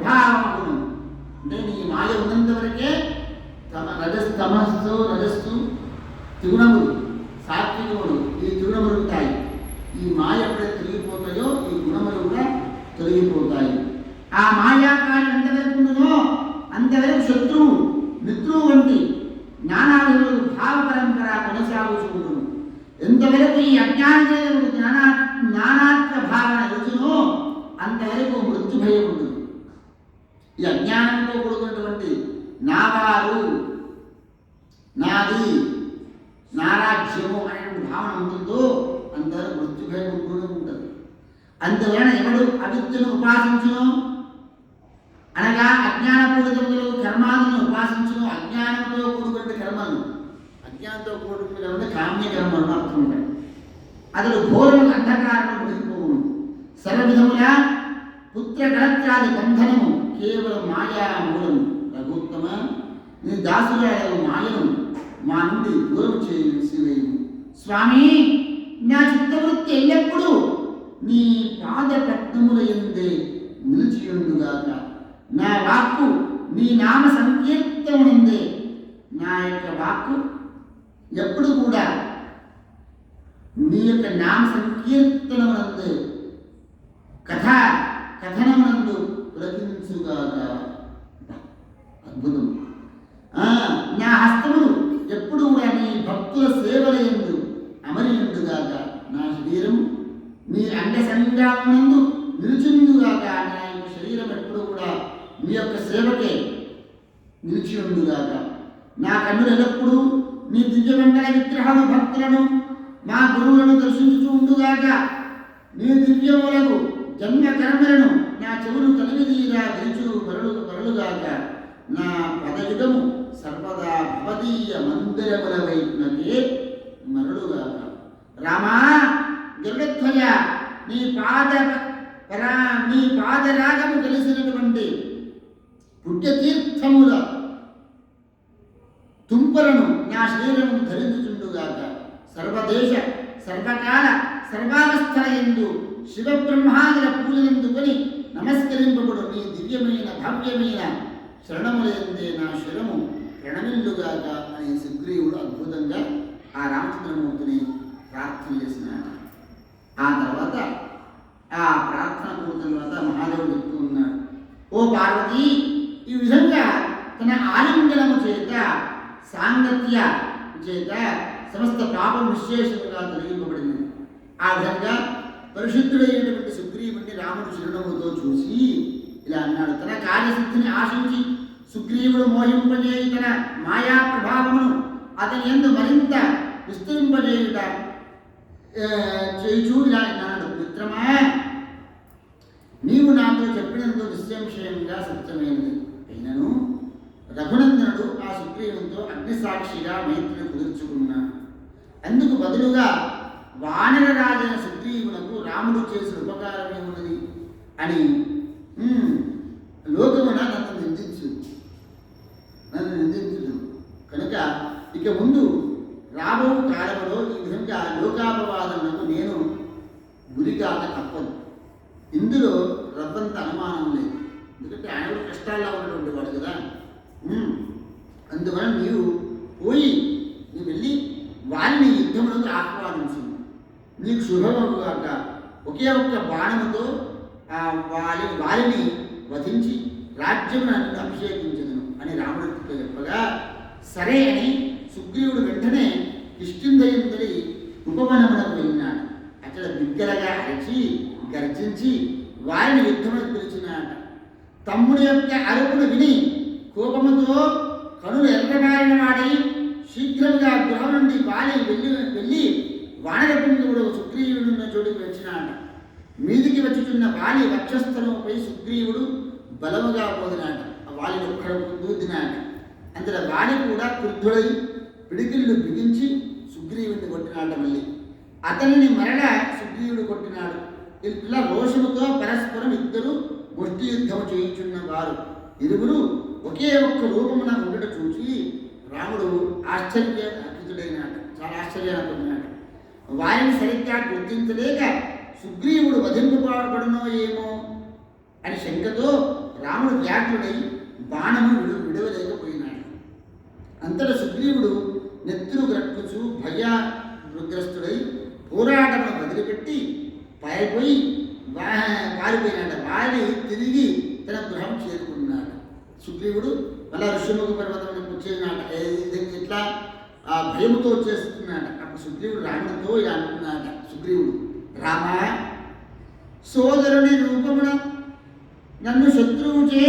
ప్రభావమును అంటే నీ మాయ ఉన్నంత వరకే రజస్సు త్రిగుణములు సాత్వికములు ఈ త్రిగుణములు ఉంటాయి. ఈ మాయ ఎప్పుడైతే తొలగిపోతాయో ఈ గుణములు కూడా తొలగిపోతాయి. ఆ మాయాకారం ఎంతవరకు ఉంటుందో అంతవరకు శత్రువు మిత్రువు వంటి నానా విధులు భావ పరంపర కొనసాగుతూ ఉంటుంది. ఎంతవరకు ఈ అజ్ఞానజనుడు నానాత్వ భావన రుచునో అంతవరకు మృత్యు భయం ఉంటుంది. ఈ అజ్ఞానంతో కూడుకున్నటువంటి నావారు నాది నారాజ్యము అనేటువంటి భావన ఉంటుందో అంతవరకు మృత్యు భయం ఉంటుంది. అందువలన ఎవడు అవిద్యను ఉపాసించును అనగా అజ్ఞానపూరితములు కర్మాలను ఉపాసించును. అజ్ఞానంతో కూడుకున్న కర్మలు అజ్ఞానంతో కూడుకున్న కర్మ కామ్య కర్మలు అర్థం ఉంటాయి. అతడు ఘోరములు అంధకారము పడిపోవును. సర్వవిధముల పుత్ర కళత్రాది బంధనము కేవలం మాయా మూలము. రఘుత్తమ నీ దాసురాయకు మాయను మా నుండి దూరం చేయము. స్వామి నా చిత్తవృత్తి ఎల్లప్పుడూ నీ పాద పద్మముల యందే నిలిచియుండుగాక. నా వాక్కు నీ నామ సంకీర్తనమునందే. నా యొక్క వాక్కు ఎప్పుడు కూడా నీ యొక్క నామ సంకీర్తనమునందే కథనమునందు ప్రతించుగాక. అద్భుతం. నా హస్తములు ఎప్పుడు కూడా నీ భక్తుల సేవలయందు అమరియుండుగాక. నా శరీరం నీ అంగ సంగ్రామనందు నిలుచుందుగాక. నా యొక్క శరీరం ఎప్పుడు కూడా నీ యొక్క సేవకే నిలిచి ఉండుగాక. నా కన్నులు ఎల్లప్పుడూ నీ దివ్యమంగళ విగ్రహము భక్తులను మా గురువులను దర్శించుతూ ఉండుగాక. నీ దివ్యములకు జన్మ కర్మలను నా చెవులు కలివిదీరా విరుచు పరులుగాక. నా పదయుగము సర్వదా భవదీయ మందిరముల వైపునకే మరలుగాక. రామా గరుడధ్వజ నీ పాదరాగము కలిసినటువంటి పుణ్యతీర్థముల తుంపలను నా శరీరము ధరించుచుండుగాక. సర్వదేశ సర్వకాల సర్వావస్థలయందు శివబ్రహ్మాదుల పూజలందుకొని నమస్కరింపబడు నీ దివ్యమైన భవ్యమైన శరణములందే నా శిరము ప్రణమిల్లుగాక అనే సుగ్రీవుడు అద్భుతంగా ఆ రామచంద్రమూర్తిని ప్రార్థన చేసినాడు. ఆ తర్వాత ఆ ప్రార్థన పూర్తయిన తర్వాత మహాదేవుడు చెప్తూ ఉన్నాడు, ఓ పార్వతి, ఈ విధంగా తన ఆలింగనము చేత సాంగత్య చేత సమస్త పాపం విశేషంగా తొలగింపబడింది. ఆ విధంగా పరిశుద్ధుడైనటువంటి సుగ్రీవుడిని రాముడు చిరునవ్వుతో చూసి ఇలా అన్నాడు. తన కార్యసిద్ధిని ఆశించి సుగ్రీవుడు మోహింపజేయి తన మాయా ప్రభావమును అతని యందు మరింత విస్తరింపజేయుట చేయుచూ ఇలా అన్నాడు. మిత్రమా, నీవు నాతో చెప్పినందుకు నిశ్చంశయంగా సత్యమైనది. అయినను రఘునందనుడు ఆ సుగ్రీవునితో అగ్నిసాక్షిగా మైత్రిని కుదుర్చుకున్నాడు. అందుకు బదులుగా వానరరాజైన సుగ్రీవునకు రాముడు చేసిన ఉపకారమే ఉన్నది అని లోకమున నన్ను నిందించు కనుక ఇక ముందు రాబో కాలంలో ఈ విధంగా లోకాపవాదములకు నేను గురికాక తప్పదు. ఇందులో రవ్వంత అనుమానం లేదు. ఎందుకంటే ఆయన కూడా కష్టాల్లో ఉన్నటువంటి వాడు కదా. అందువలన నీవు పోయి నీవు వెళ్ళి వారిని యుద్ధములకు ఆహ్వానించు. నీకు శుభమగుగాక. ఒకే ఒక్క బాణముతో వారిని వధించి రాజ్యమును నన్ను అభిషేకించదును అని రాముడితో చెప్పగా సరే అని సుగ్రీవుడు వెంటనే కిష్కింధయుందుడి ఉపవనమునకు వెళ్ళినాడు. అక్కడ బిగ్గరగా అరిచి గర్జించి వారిని యుద్ధములకు పిలిచినాడు. తమ్ముడి యొక్క అరుపును విని కోపముతో కనులు ఎర్రబారిన వాడి శీఘ్రంగా గృహం నుండి వెళ్ళి వానరపుంజుడు సుగ్రీవుడున్న చోటుకు వచ్చినాడు. మీదికి వచ్చుచున్న వాలి వక్షస్థలముపై సుగ్రీవుడు బలముగా పోదినాడు. ఆ వాలిని ఒక్కడ దూదినాడు. అందులో వాలి కూడా క్రుద్ధుడై పిడికిళ్ళు బిగించి సుగ్రీవుడిని కొట్టినాడు. మళ్ళీ అతనిని మరల సుగ్రీవుడు కొట్టినాడు. ఇలా రోషముతో పరస్పరం ఇద్దరు ముష్టి యుద్ధము చేయించున్న వారు ఇరువురు ఒకే ఒక్క రూపమున ఉండట చూసి రాముడు ఆశ్చర్యచకితుడైనాడు. చాలా ఆశ్చర్యాన్నిపడినాడు. వారిని సరిగ్గా గుర్తించలేక సుగ్రీవుడు వధింపబడునో ఏమో అని శంకతో రాముడు వ్యాకులుడై బాణము విడవలేకపోయినాడు. అంతటా సుగ్రీవుడు నెత్తురు గ్రక్కుచు భయగ్రస్తుడై పోరాటమును వదిలిపెట్టి పారిపోయి పారిపోయినాడు. వారి తిరిగి తన గృహం చేరుకున్నాడు. సుగ్రీవుడు మళ్ళా ఋష్యముఖ పర్వతం వచ్చేనాడు. ఇట్లా ఆ భయముతో వచ్చేస్తున్నాడు. అప్పుడు సుగ్రీవుడు రాముడితో ఇలా అంటున్నాడు. సుగ్రీవుడు, రామ, సోదరుని రూపమున నన్ను శత్రువుచే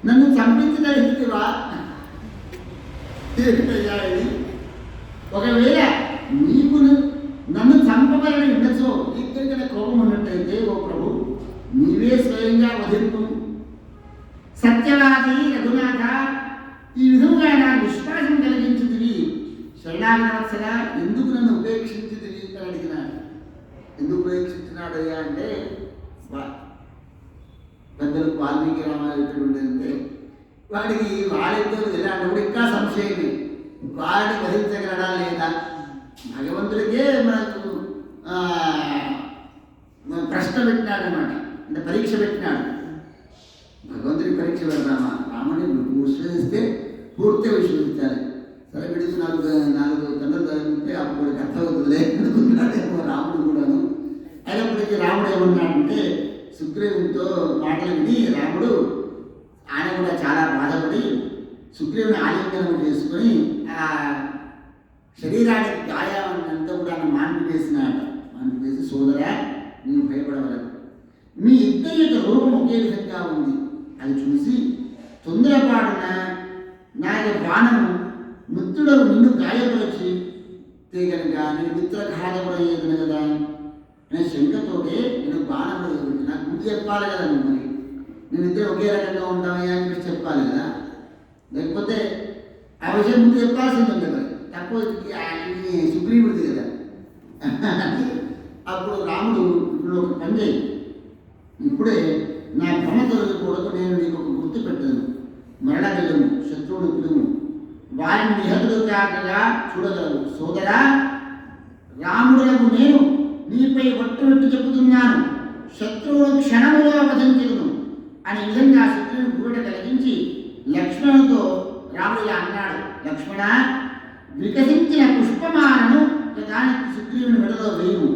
నన్ను చంపించగలిగితివా? ఒకవేళ నీకు నన్ను చంపగలని ఉండొచ్చో, నీకైనా కోపం ఉన్నట్టయితే ఓ ప్రభు నీవే స్వయంగా వదిలిపు. సత్యవాది రఘునాథ, ఈ విధంగా నాకు విశ్వాసం కలిగించుతుంది. శరణాగతవత్సల, ఎందుకు నన్ను ఉపేక్షించుతుంది అని అడిగినాడు. ఎందుకు ఉపేక్షించినాడయ్యా అంటే, పెద్దలు వాల్మీకి రామాయణుడు అంటే వాడికి వాడిద్దరు ఎలా అంటే ఇంకా సంశయమే, వాడిని గ్రహించగలడా లేదా? భగవంతుడికే మనకు ప్రశ్న పెట్టినాడు అనమాట, అంటే పరీక్ష పెట్టినాడు. భగవంతుడికి పరీక్ష పెడతామా? రాముడిని విశ్వసిస్తే పూర్తిగా విశ్వసించాలి. సరే విడిచి నాలుగు తండ్రులు చదివితే అప్పుడు కథ అవుతుందిలే అనుకున్నాడేమో రాముడు కూడాను. అయినప్పటికీ రాముడు ఏమన్నాడంటే, సుగ్రీవునితో మాటలు విని రాముడు ఆయన కూడా చాలా బాధపడి సుగ్రీవుని ఆలింగనం చేసుకొని ఆ శరీరానికి గాయాన్నంతా కూడా మాన్పివేసినాడు. మాన్పివేసి, సోదరా నీవు భయపడవలేదు, మీ ఇద్దరి యొక్క రూపం ఒకే విధంగా ఉంది. అది చూసి తొందరపాటున నా యొక్క బాణము మిత్రుడు నిన్ను గాయపరిచి కనుక నేను మిత్రఘాతపడయ్యేది కదా అనే శంకతోటే నేను బాణం నాకు బుద్ధి చెప్పాలి కదా. మరి మేమిద్దరు ఒకే రకంగా ఉంటామయ్యా అని చెప్పాలి కదా, లేకపోతే ఆ విషయం ముందు చెప్పాల్సింది ఉంది కదా, తక్కువ సుగ్రీవుడిది కదా. అప్పుడు రాముడు, ఇప్పుడు ఒక పని చేయి, ఇప్పుడే నా భ్రమ తొలగకూడదు, నేను నీకు ఒక గుర్తు పెట్టాను. మరణగలము, శత్రువుడు పిలుము, వారిని నిహతులు కాకగా చూడగలవు. సోదరా, రాముడులకు నేను నీపై ఒట్టు చెబుతున్నాను, శత్రువును క్షణములో వధించదును అనే విధంగా శత్రువుని గురుట కలిగించి లక్ష్మణుతో రాముడు ఇలా అన్నాడు. లక్ష్మణ, వికసించిన పుష్పమాలను దానికి సుగ్రీవుని మెడలో వేయము.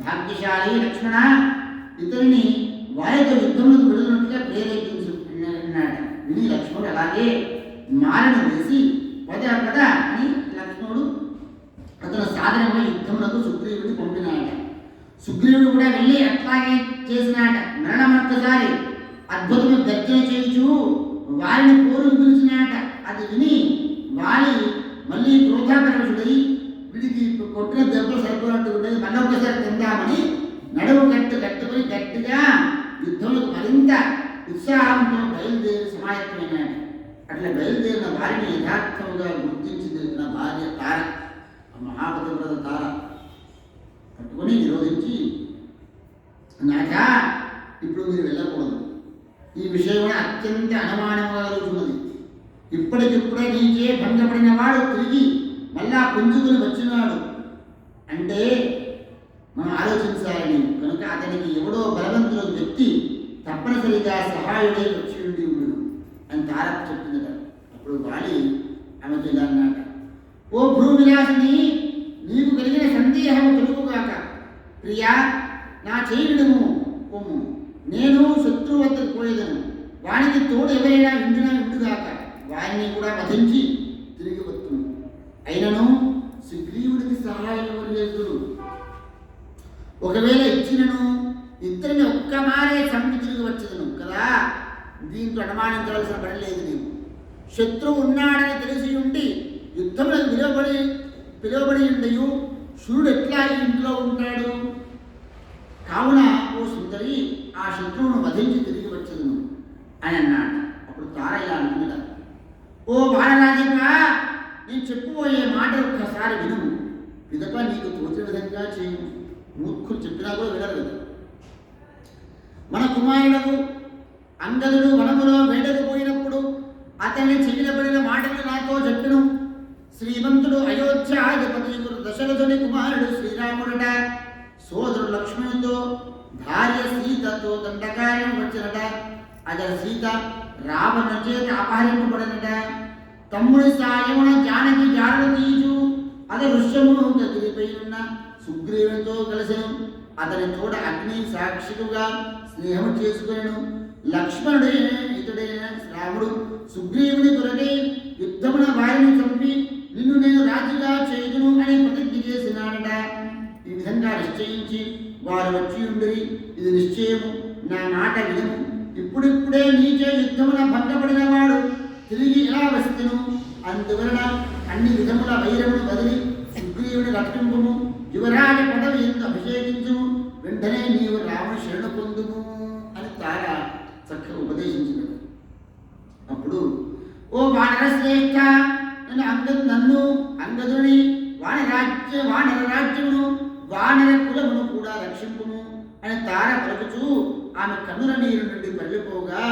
భాగ్యశాలి లక్ష్మణ, ఇతరుని వారితో యుద్ధములకు విడుదలట్టుగా ప్రేరేపించున్నాడు. విని లక్ష్మణుడు అలాగే మాలను వేసి పద పద అని లక్ష్మణుడు అతను సాధనంగా యుద్ధములకు సుగ్రీవుడిని పంపినాడు. సుగ్రీవుడు కూడా వెళ్ళి అట్లాగే చేసినాట. మరణం ఒక్కసారి అద్భుతమైన గర్జన చేయించు వారిని పోరు పిలిచినాట. అది విని వాలి మళ్ళీ క్రోధాపరవశుడై వీడికి కొట్టిన దెబ్బలు సరిపోయినట్టు ఉండేది, మళ్ళీ ఒక్కసారి తిందామని నడుము కట్టుకొని గట్టిగా యుద్ధములకు మరింత ఉత్సాహంతో బయలుదేరి సమాయత్తమైనాడు. అట్లా బయలుదేరిన వారిని యథార్థంగా గుర్తించి తెలిపిన భార్య తార, మహాపతివ్రత తార పట్టుకొని నిరోధించి, నాకా ఇప్పుడు మీరు వెళ్ళకూడదు, ఈ విషయం అత్యంత అనుమానంగా కలుగుతున్నది. ఇప్పటికిప్పుడే నీచే భంగపడిన వాడు తిరిగి మళ్ళా పుంజుకుని వచ్చినాడు అంటే మనం ఆలోచించాలని. కనుక అతనికి ఎవడో బలవంతుల వ్యక్తి తప్పనిసరిగా సహాయుడే వచ్చి ఉండి ఉన్నాడు అని తారక చెప్పిందట. అప్పుడు వాలి ఆమెతో ఇలా అన్నాట, ఓ భూ విలాసిని, నీకు కలిగిన సందేహము తొలుగుగాక. ప్రియా, నా చేయుడుము పొమ్ము, నేను శత్రువు వద్దకు పోయేదను. వానికి తోడు ఎవరైనా వింటుగాక, వారిని కూడా వధించి తిరిగి వస్తును. అయినను సుగ్రీవుడికి సహాయం లేదు. ఒకవేళ ఇచ్చినను ఇద్దరిని ఒక్కమారే చంపి తిరిగి వచ్చేదను కదా. దీంట్లో అనుమానించవలసిన పని లేదు. నీవు శత్రువు ఉన్నాడని తెలిసి ఉండి యుద్ధములకు పిలువబడి ఉండయు సూర్యుడు ఎట్లా ఇంట్లో ఉంటాడు? కావున ఓ సుందరి, ఆ శత్రువును వధించి తిరిగి వచ్చేదను అని అన్నాడు. అప్పుడు తార ఇలా అంటున్నాడు, ఓ బాలరాజుగా, నేను చెప్పబోయే మాట ఒక్కసారి వినుము, పిదప నీకు తోచిన విధంగా చేయము. మూర్ఖులు చెప్పినా కూడా వినరు కదా. మన కుమారుడు అంగదుడు వనములో వేటకు పోయినప్పుడు అతన్ని చెవిలబడిన మాటలు నాతో చెప్పిను. శ్రీమంతుడు అయోధ్యాధిపతి దశరథుని కుమారుడు శ్రీరాముడట సోదరుడు లక్ష్మణుడితో భార్య సీతతో దండకార్యం వచ్చినట. అక్కడ సీత రావణ చేత అపహరింపబడినట. తమ్ముడి సాయమున జానకి జాడలు తీయు అది వృక్షము గదిలిపై ఉన్న సుగ్రీవునితో కలిసెను. అతని తోడ అగ్ని సాక్షిగా స్నేహం చేసుకునేను. లక్ష్మణుడే ఇతడైన రాముడు సుగ్రీవుని కొరకై యుద్ధమున వారిని చంపి నిన్ను నేను రాజుగా చేయుదును అని ప్రతిజ్ఞ చేసినాడట. ఈ విధంగా నిశ్చయించి వారు వచ్చి ఉండిరి. ఇది నిశ్చయము, నా మాట వినము. ఇప్పుడిప్పుడే నీచే యుద్ధమున భంగపడిన వాడు తిరిగి ఎలా వస్తును. అందువలన అన్ని విధముల వైరమును వదిలి సుగ్రీవుని రక్షింపుము. యువరాజ పదవి ఎందు అభిషేకించుము. వెంటనే నీవు రాముని శరణు పొందుము అని తార చక్కగా ఉపదేశించినది. అప్పుడు ఓ వానర శ్రేష్ఠ, నన్ను అంగదుని వానర రాజ్యమును వానర కులమును కూడా రక్షింపుము అని తార పలుకుచూ ఆమె కన్నుల నీరు నుండి పడిపోగా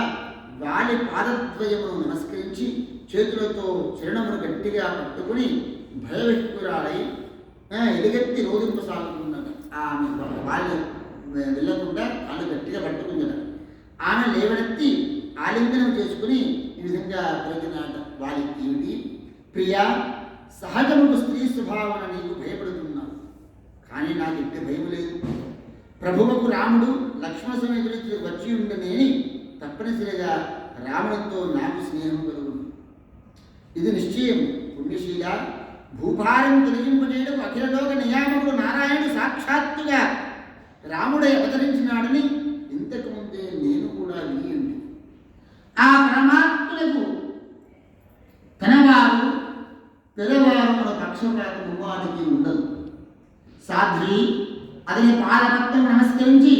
వాలి పాదద్వయమును నమస్కరించి చేతులతో చరణమును గట్టిగా పట్టుకుని భయవిహ్వరాలై ఎలుగెత్తి రోధింపసాగుతున్నది. ఆమె వాళ్ళు వెళ్ళకుండా వాళ్ళు గట్టిగా పట్టుకున్నది. ఆమె లేవనెత్తి ఆలింగనం చేసుకుని ఈ విధంగా పలికినాట. వాళ్ళకి ఏమిటి? ప్రియా, సహజముకు స్త్రీ స్వభావన నీకు భయపడుతున్నావు, కానీ నాకు ఎట్టి భయం లేదు. ప్రభువుకు రాముడు లక్ష్మణ సమేతుడికి వచ్చి ఉండనేని తప్పనిసరిగా రామునితో నాకు స్నేహం కలుగును. ఇది నిశ్చయం. పుణ్యశీల, భూభారం తొలగింపజేయడం అఖిలలోక నియామకుడు నారాయణుడు సాక్షాత్తుగా రాముడై అవతరించినాడని ఇంతకు ముందే నేను కూడా వినియండి. ఆ పరమాత్మలకు తనవారు పెదవారు మన పక్షపాతము వారికి ఉండదు. సాధ్వి, అతని పాదపత్రం నమస్కరించి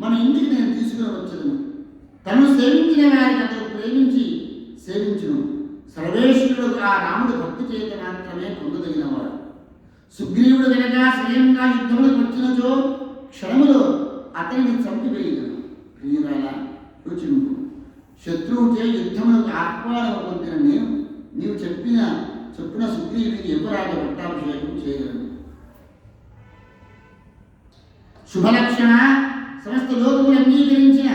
మన ఇంటికి నేను తీసుకుని వచ్చదును. తను సేవించిన వారికి అతను ప్రేమించి సేవించును. సర్వేశ్వరుడు ఆ రాముడు భక్తి చేత మాత్రమే పొందదగినవాడు. సుగ్రీవుడు వెనక స్వయంగా యుద్ధములకు వచ్చినచో క్షణములో అతనిని చంపివేయగలను. ప్రియురాల, రుచింపు. శత్రువుచే యుద్ధములకు ఆహ్వానం పొందిన నేను నీవు చెప్పున సుగ్రీవునికి యువరాజ పట్టాభిషేకం చేయగలను. శుభలక్షణ, సమస్త లోకములు అంగీకరించిన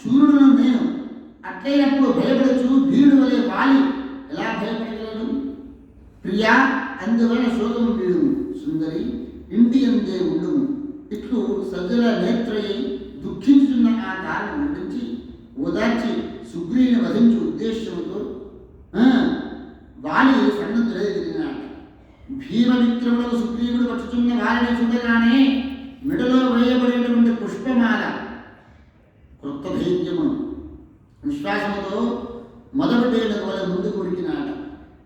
శూరుడును నేను. అట్లయినప్పుడు భయపడచ్చు భీరుడు వలె వాలి ఎలా భయపడగలను? ప్రియా, అందువలన శోకము వీడుము. సుందరి, ఇంటి అందే ఉండుము. ఇట్లు సజ్జల నేత్రయ్యి దుఃఖించుతున్న ఆ తారను నటించి ఓదార్చి సుగ్రీవుని వధించు ఉద్దేశంతో వాలి సన్నద్ధులైనాడు. భీమ విక్రములకు సుగ్రీవుడు పట్టుచున్న వారిని చూడగానే మెడలో వేయబడినటువంటి పుష్పమాల క్రొత్త ధైర్యము విశ్వాసముతో మొదలుటేల వల్ల ముందుకు ఉరికినాట.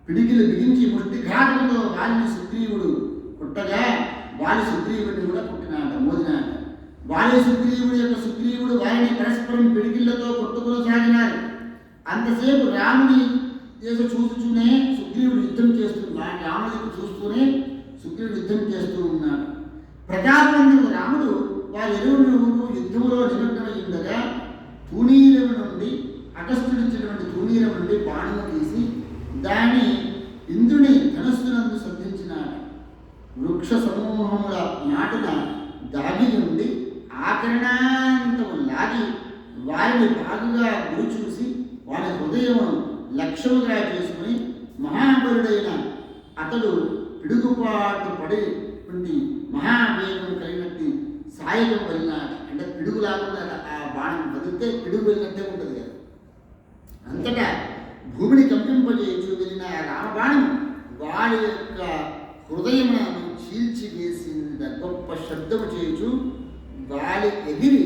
పిడికిలు బిగించి ముష్టిఘాతముతో వారిని సుగ్రీవుడు కొట్టగా వాలి సుగ్రీవుడిని కూడా కొట్టినాట, మోదినాట. వాలి సుగ్రీవుడు వారిని పరస్పరం పిడికిళ్లతో కొట్టుకొనసాగినారు. అంతసేపు రాముని చూస్తూనే సుగ్రీవుడు యుద్ధం చేస్తున్నాడు. రాముడికి చూస్తూనే సుగ్రీవుడు యుద్ధం చేస్తూ ఉన్నాడు. ప్రజాపందుడు రాముడు వారి ఇరువురు యుద్ధములో నిమగ్నమై ఉండగా తూణీరం నుండి అగస్త్యుడిచ్చినటువంటి తూణీరం నుండి బాణము తీసి దాన్ని ఇంద్రుని ధనస్సునందు సంధించినాడు. వృక్ష సమూహముల నాటున దాగి ఉండి ఆకరణాంతము లాగి వారిని బాగుగా గురి చూసి వారి హృదయమును లక్ష్యముగా చేసుకుని మహాబలుడైన అతడు పిడుగుపాటు పడి మహావేగం కలిగినట్టు సాయకం వెళ్ళినాడు. అంటే పిడుగు లాకుండా ఆ బాణం వదిలితే పిడుగు వెళ్ళినట్టే ఉంటుంది కదా. అంతటా భూమిని కంపింపజేయచ్చు వెళ్ళిన రామబాణం వాడి యొక్క హృదయమును చీల్చి వేసింద గొప్ప శబ్దము చేయొచ్చు. గాలి ఎగిరి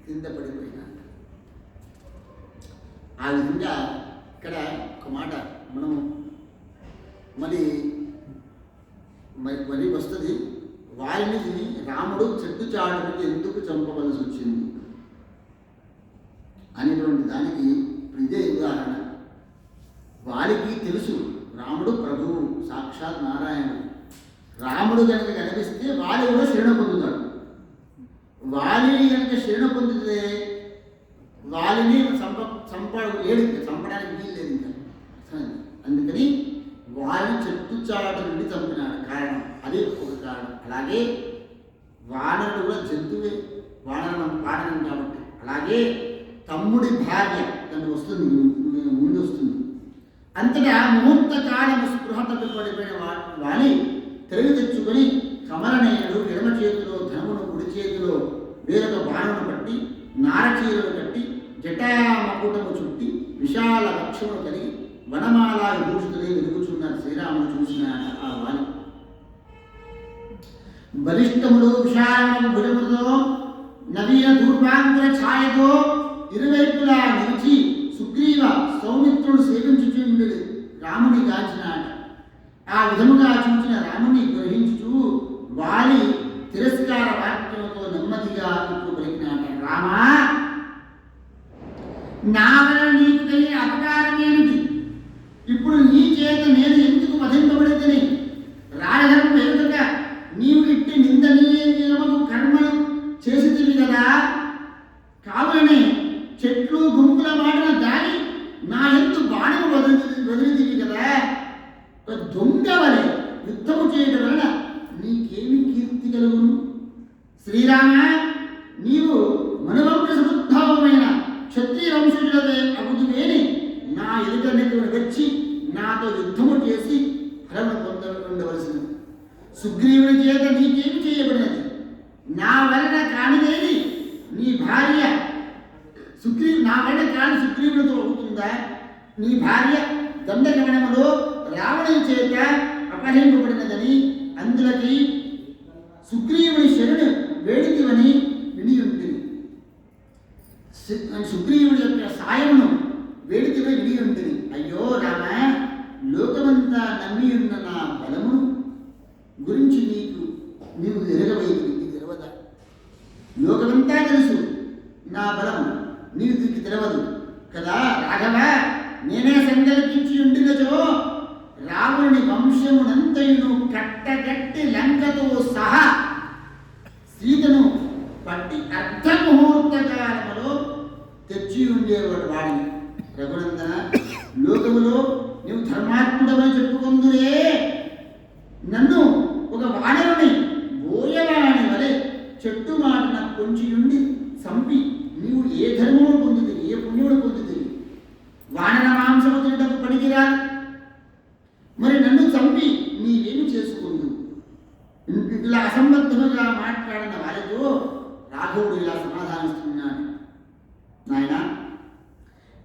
కింద పడిపోయినాడు. ఆ విధంగా ఇక్కడ ఒక మాట మనము మరి వస్తుంది. వారిని రాముడు చెట్టు చాటుకు ఎందుకు చంపవలసి వచ్చింది అనేటువంటి దానికి ఇదే ఉదాహరణ. వారికి తెలుసు రాముడు ప్రభువు, సాక్షాత్ నారాయణుడు. రాముడు కనుక కనిపిస్తే వాలి కూడా శరణ పొందుతాడు. వాలిని కనుక శరణ పొందితే వాలిని చంపడానికి వీలు లేదు ఇంకా. అందుకని వారిని చెట్టు చాటు నుండి చంపినాడు. కారణం అది ఒక కారణం. అలాగే వానరుడు కూడా జంతువే, వానరం పాడనం కాబట్టి. అలాగే తమ్ముడి భార్య తను వస్తుంది, ముందు వస్తుంది. అంతటా ముహూర్త కాలము స్పృహ తప్పిపడిపోయిన వాలి తెలివి తెచ్చుకొని కమలనేయుడు ఎడమ చేతిలో ధనమును, కుడి చేతిలో వేరొక బాణమును పట్టి నారచీరలు కట్టి జటామకుటము చుట్టి విశాల వక్షమును కలిగి వనమాల విభూషితులై వెలుగుచున్నారు. శ్రీరాముడు చూసిన ఆ వాలి బలిష్టములు విశాలము భుజముతో నవీన ధూర్వాంగుల ఛాయతో ఇరువైపులా నిలిచి సుగ్రీవ సౌమిత్రుడు సేవించుచుండు రాముని గాంచినాట. ఆ విధముగా చూచిన రాముని గ్రహించుచు వాలి తిరస్కార వాక్యముతో నెమ్మదిగా ఇప్పుడు పలికినాట. రామా, నా వలన నీకు కలిగిన అపకారం ఏమిటి? ఇప్పుడు నీ చేత నేను ఎందుకు వధింపబడితేనే? రాజధర్మం ఎదుట నీవు ఇట్టి నిందనీయమగు కర్మను చేసితివి కదా. కావులనే చెట్లు గుంపుల మాటన దాని నా ఎందు బాణము వదిలితివి కదా. దొంగ వలె యుద్ధము చేయడం వలన నీకేమి కీర్తి కలుగును? శ్రీరామ, నీవు మనువంశ సముద్భవమైన క్షత్రియ వంశజులవే అగుదువేని నా ఎదుటకు వచ్చి నాతో యుద్ధము చేసి ఫలము పొందవలసినది. సుగ్రీవుని చేత నీకేమి చేయబడినది? నా వలన కానిదేది నీ భార్య నా వలన కాని సుగ్రీవునితో అవుతుందా? నీ భార్య దండగమనములో రావణుని చేత అపహరింపబడినదని, అందులకి సుగ్రీవుని శరణు వేడితివని విని ఉంటుంది. సుగ్రీవుడి యొక్క సాయమును వేడితివై విని ఉంటుంది. అయ్యో రామ, లోకమంతా నమ్మి ఉన్న నా బలమును గురించి నీవు ఎరగవైతుంది. తెలవదా? లోకమంతా తెలుసు నా బలము, నీకు తెలవదు కదా. రాఘవ, నేనే సంకల్పించి ఉండినచో రావణుని వంశమునంతయును కట్టగట్టి లంకతో సహా సీతను పట్టి అర్ధముహూర్త కాలములో తెచ్చి ఉండేవాడు వాడిని. రఘునందన, లోకములో నీవు ధర్మాత్ముడమని చెప్పుకుందురే, నన్ను ఒక వానరుని బోయవాణి వలె చెట్టు మాటన కొంచి ఉండి చంపి నీవు ఏ ధర్మమును పొందుతుంది, ఏ పుణ్యమును పొందుతుంది? వానర మాంసము తినటకు పనికిరా. మరి నన్ను చంపి నీవేమి చేసుకుందు? ఇట్లా అసంబద్ధముగా మాట్లాడిన వారితో రాఘవుడు ఇలా సమాధానిస్తున్నాడు. నాయన,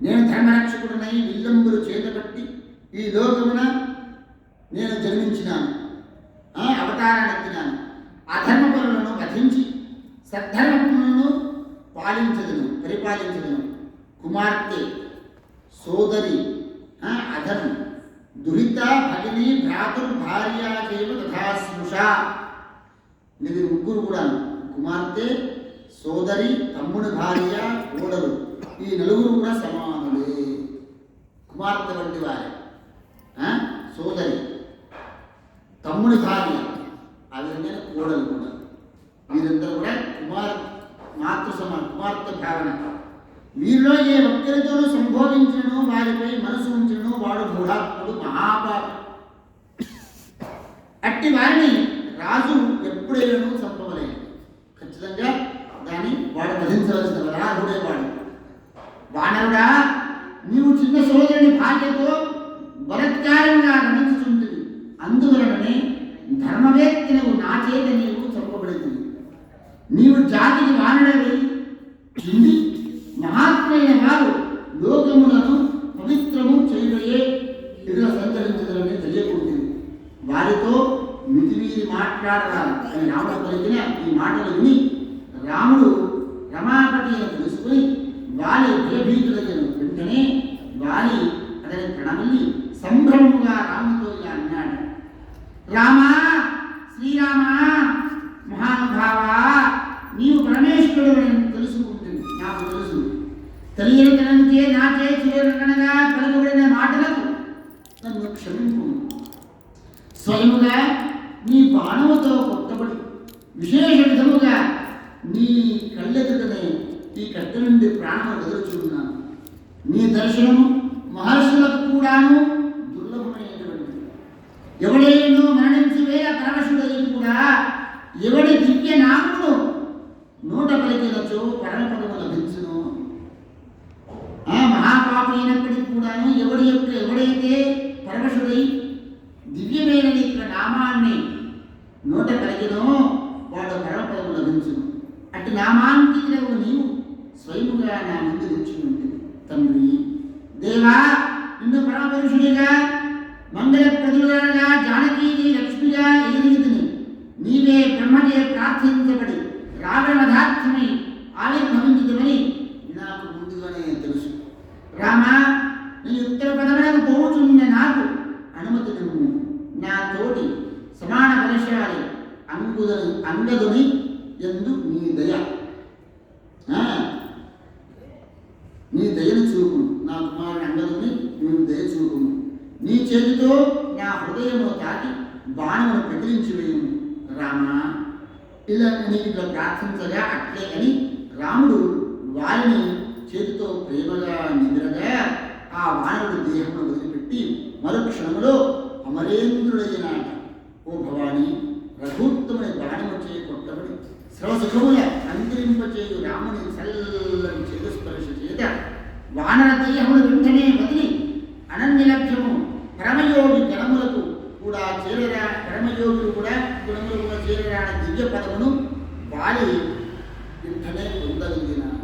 నేను ధర్మరక్షకుడినై విల్లంబులు చేతపట్టి ఈ లోకమున నేను జన్మించినాను, అవతారాన్ని ఎత్తినాను. అధర్మపరులను వధించి సద్ధర్మపులను పరిపాలించదను. కుమార్తె, సోదరి, అధర్మ, దుహిత, భగిని, భ్రాతృ, భార్య చేవ తథాస్మృష. ఇది ముగ్గురు కూడా కుమార్తె, సోదరి, తమ్ముడి భార్య, కోడలు, ఈ నలుగురు కూడా సమానులే. కుమార్తె వంటి వారే, సోదరి, తమ్ముడి భార్య, ఆ విధంగా కోడలు కూడా, వీరందరూ కూడా కుమార్తె భావన. వీరిలో ఏ ఒక్కరితోనూ సంభోగించను, వారిపై మనసు ఉంచను వాడు మూఢాత్ముడు, మహాపాపి. అట్టి వారిని రాజు ఎప్పుడైనా చంపవలేదు. ఖచ్చితంగా దాన్ని వాడు వధించవలసిన రాహుడే వాడు. వానరుడా, నీవు చిన్న సోదరుని భార్యతో బలత్కారంగా గమనించుచుంటుంది. అందువలననే ధర్మవేత్తనవు నా చేత నీవు చంపబడుతుంది. నీవు జాతికి వానరుడై ఉండి మహాత్మైన వారు లోకములను పవిత్రము చేయబోయే ఇదిలో సంచరించదని తెలియకుంటుంది. వారితో మితిమీరి మాట్లాడరాదు అని రాముడు పలికిన ఈ మాటలు విని రాముడు రమాపతి అని తెలుసుకుని వాలి భయభీతులైన వెంటనే వాలి అతని ప్రణమిల్లి సంభ్రమముగా రాముతో ఇలా అన్నాడు. రామా, శ్రీరామా, మహానుభావ, నీవు పరమేశ్వరుడు తెలుసుకుంటుంది. నాకు తెలుసు. తెలియకనంటే నాకే చేయకనగా పలుకబడిన మాటలకు నన్ను క్షమింపు. స్వయముగా నీ బాణముతో కొట్టబడి విశేష విధముగా నీ కళ్ళెదుటనే ఈ కట్ట నుండి ప్రాణం వదులుచున్నాను. నీ దర్శనము మహర్షులకు కూడాను దుర్లభమైనటువంటిది. ఎవడైనా మరణించి వేల పరమశుడై కూడా ఎవడి దివ్య నామమును నోట పలికిన అయినప్పటికీ కూడాను ఎవడైతే పరమశుడై దివ్యమైన నీకు నామాన్ని నోట కలిగినో వాడు పరమపదము లభించును. అటు నామాంకితులకు నీవు స్వయముగా నా ముందు నిలిచినట్టు తండ్రి దేవా, నిన్ను పరమపురుషుడిగా మంగళప్రదులుగా జానకీని లక్ష్మిగా ఎదిరిగితిని. నీవే బ్రహ్మచే ప్రార్థించబడి రావణవధార్థమై ఆవిర్భవించుతమని నాకు ముందుగానే తెలుసు. రామా, నీ ఉత్తర పదములకు పోవుచున్న నాకు అనుమతి నువ్వు. నా తోటి సమాన బలశాలి అంగదుని ఎందు నీ దయ, నీ దయను చూపును. నా కుమారుని అంగదుని నీవు దయ చూపును. నీ చేతితో నా హృదయము తాకి బాణమును ప్రకటించి వేయుము. రామా, ఇలా నీకు ఇట్లా ప్రార్థించగా అట్లే అని రాముడు వారిని చేతితో ప్రేమగా నిద్రగా ఆ వానరుడు దేహమును వదిలిపెట్టి మరుక్షణములో అమరేంద్రుడైనాట. ఓ భవాని, రఘుత్తముని బాణము చేయి కొట్టబడి సర్వసుఖముల అంతరింపచేయు రాముని చల్లని చేతుస్పర్శ చేత వానర దేహములు వెంటనే వదిలి అనన్యలభ్యము పరమయోగి గణములకు కూడా పరమయోగులు కూడా గుణములు కూడా చేరరాని దివ్య పదమును వారి వెంటనే పొందగలిగినాట.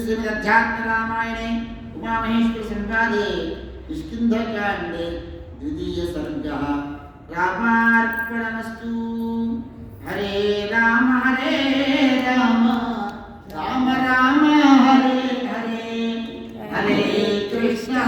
శ్రీమద్ అధ్యాత్మ రామాయణే ఉమామహేశ్వర సంవాదే కిష్కింధకాండే ద్వితీయ